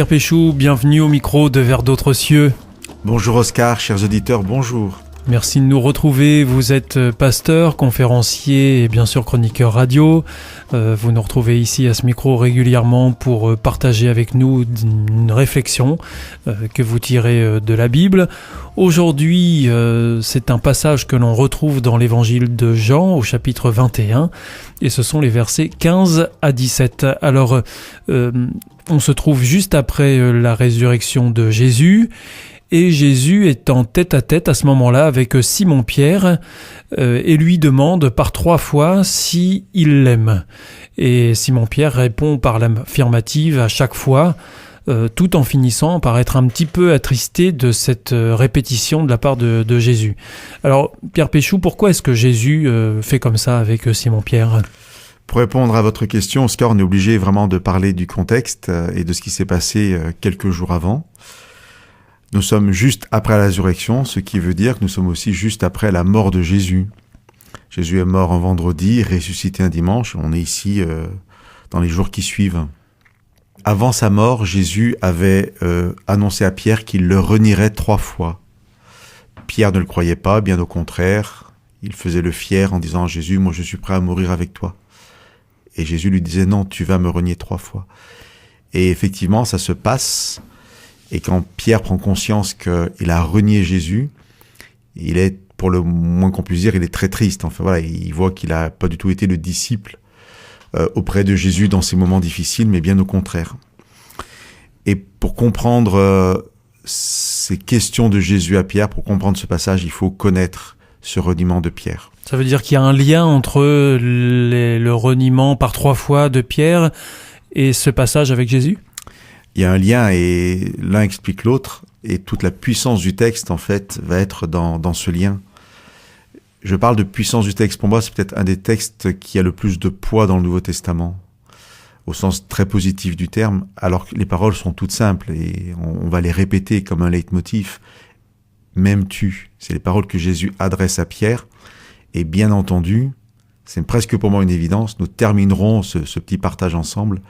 Pierre Péchou, bienvenue au micro de Vers d'autres cieux. Bonjour Oscar, chers auditeurs, bonjour. Merci de nous retrouver. Vous êtes pasteur, conférencier et bien sûr chroniqueur radio. Vous nous retrouvez ici à ce micro régulièrement pour partager avec nous une réflexion que vous tirez de la Bible. Aujourd'hui, c'est un passage que l'on retrouve dans l'évangile de Jean au chapitre 21 et ce sont les versets 15 à 17. Alors, on se trouve juste après la résurrection de Jésus. Et Jésus est en tête-à-tête à ce moment-là avec Simon-Pierre et lui demande par 3 fois si il l'aime. Et Simon-Pierre répond par l'affirmative à chaque fois, tout en finissant par être un petit peu attristé de cette répétition de la part de Jésus. Alors, Pierre Péchou, pourquoi est-ce que Jésus fait comme ça avec Simon-Pierre ? Pour répondre à votre question, Oscar, on est obligé vraiment de parler du contexte et de ce qui s'est passé quelques jours avant. Nous sommes juste après la résurrection, ce qui veut dire que nous sommes aussi juste après la mort de Jésus. Jésus est mort un vendredi, ressuscité un dimanche. On est ici dans les jours qui suivent. Avant sa mort, Jésus avait annoncé à Pierre qu'il le renierait 3 fois. Pierre ne le croyait pas, bien au contraire. Il faisait le fier en disant « Jésus, moi je suis prêt à mourir avec toi ». Et Jésus lui disait « Non, tu vas me renier 3 fois ». Et effectivement, ça se passe. Et quand Pierre prend conscience qu'il a renié Jésus, il est, pour le moins qu'on puisse dire, il est très triste. Enfin voilà, il voit qu'il n'a pas du tout été le disciple auprès de Jésus dans ces moments difficiles, mais bien au contraire. Et pour comprendre ces questions de Jésus à Pierre, pour comprendre ce passage, il faut connaître ce reniement de Pierre. Ça veut dire qu'il y a un lien entre le reniement par 3 fois de Pierre et ce passage avec Jésus ? Il y a un lien et l'un explique l'autre et toute la puissance du texte, en fait, va être dans ce lien. Je parle de puissance du texte. Pour moi, c'est peut-être un des textes qui a le plus de poids dans le Nouveau Testament, au sens très positif du terme, alors que les paroles sont toutes simples et on va les répéter comme un leitmotiv. M'aimes-tu ? C'est les paroles que Jésus adresse à Pierre. Et bien entendu, c'est presque pour moi une évidence, nous terminerons ce petit partage ensemble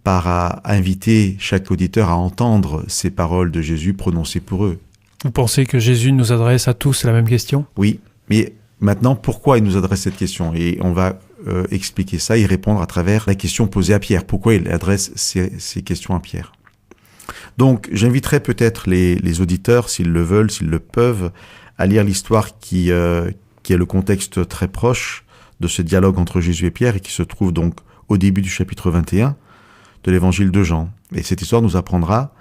par inviter chaque auditeur à entendre ces paroles de Jésus prononcées pour eux. Vous pensez que Jésus nous adresse à tous la même question ? Oui, mais maintenant, pourquoi il nous adresse cette question ? Et on va expliquer ça et répondre à travers la question posée à Pierre. Pourquoi il adresse ces questions à Pierre ? Donc, j'inviterai peut-être les auditeurs, s'ils le veulent, s'ils le peuvent, à lire l'histoire qui est le contexte très proche de ce dialogue entre Jésus et Pierre et qui se trouve donc au début du chapitre 21 de l'évangile de Jean. Et cette histoire nous apprendra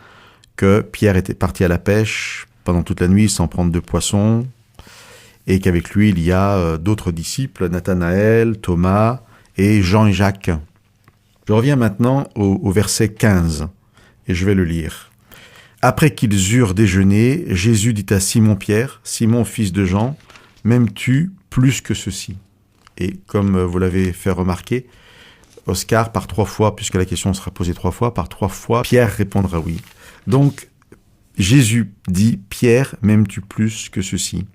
que Pierre était parti à la pêche pendant toute la nuit sans prendre de poisson et qu'avec lui il y a d'autres disciples, Nathanaël, Thomas et Jean et Jacques. Je reviens maintenant au verset 15 et je vais le lire. Après qu'ils eurent déjeuné, Jésus dit à Simon-Pierre, « Simon, fils de Jean, m'aimes-tu plus que ceci ?» Et comme vous l'avez fait remarquer, Oscar, par 3 fois, puisque la question sera posée 3 fois, par 3 fois, Pierre répondra oui. Donc, Jésus dit, « Pierre, m'aimes-tu plus que ceci ?»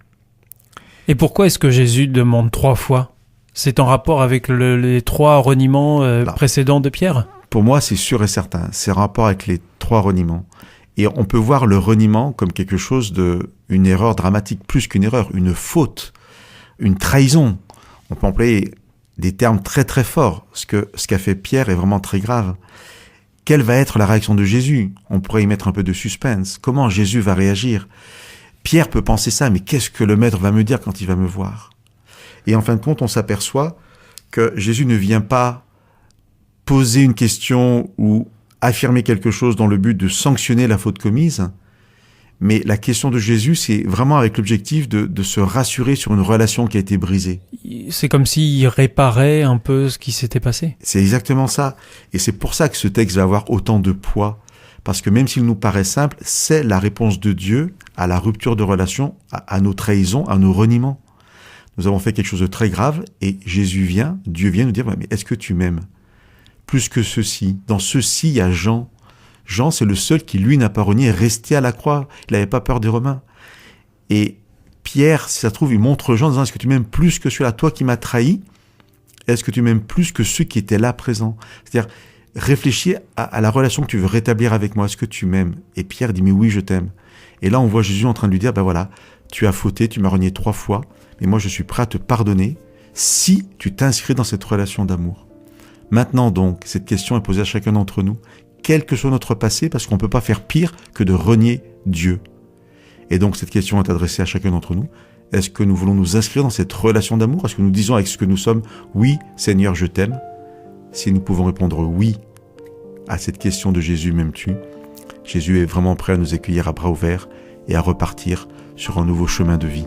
Et pourquoi est-ce que Jésus demande 3 fois ? C'est en rapport avec les 3 reniements précédents de Pierre ? Pour moi, c'est sûr et certain. C'est en rapport avec les 3 reniements. Et on peut voir le reniement comme quelque chose une erreur dramatique, plus qu'une erreur, une faute, une trahison. On peut employer des termes très très forts. Ce qu'a fait Pierre est vraiment très grave. Quelle va être la réaction de Jésus ? On pourrait y mettre un peu de suspense. Comment Jésus va réagir ? Pierre peut penser ça, mais qu'est-ce que le maître va me dire quand il va me voir ? Et en fin de compte, on s'aperçoit que Jésus ne vient pas poser une question ou affirmer quelque chose dans le but de sanctionner la faute commise, mais la question de Jésus, c'est vraiment avec l'objectif de se rassurer sur une relation qui a été brisée. C'est comme s'il réparait un peu ce qui s'était passé. C'est exactement ça. Et c'est pour ça que ce texte va avoir autant de poids. Parce que même s'il nous paraît simple, c'est la réponse de Dieu à la rupture de relation, à nos trahisons, à nos reniements. Nous avons fait quelque chose de très grave et Dieu vient nous dire « Mais est-ce que tu m'aimes ?» Plus que ceci. Dans ceci, il y a Jean. Jean, c'est le seul qui, lui, n'a pas renié, est resté à la croix. Il n'avait pas peur des Romains. Et Pierre, si ça se trouve, il montre Jean en disant « Est-ce que tu m'aimes plus que celui-là, toi qui m'as trahi ? Est-ce que tu m'aimes plus que ceux qui étaient là présents ?» C'est-à-dire, réfléchis à la relation que tu veux rétablir avec moi. Est-ce que tu m'aimes? Et Pierre dit, mais oui, je t'aime. Et là, on voit Jésus en train de lui dire, ben voilà, tu as fauté, tu m'as renié 3 fois, mais moi, je suis prêt à te pardonner si tu t'inscris dans cette relation d'amour. Maintenant, donc, cette question est posée à chacun d'entre nous, quel que soit notre passé, parce qu'on ne peut pas faire pire que de renier Dieu. Et donc, cette question est adressée à chacun d'entre nous. Est-ce que nous voulons nous inscrire dans cette relation d'amour? Est-ce que nous disons avec ce que nous sommes, oui, Seigneur, je t'aime? Si nous pouvons répondre oui à cette question de Jésus, m'aimes-tu? Jésus est vraiment prêt à nous accueillir à bras ouverts et à repartir sur un nouveau chemin de vie.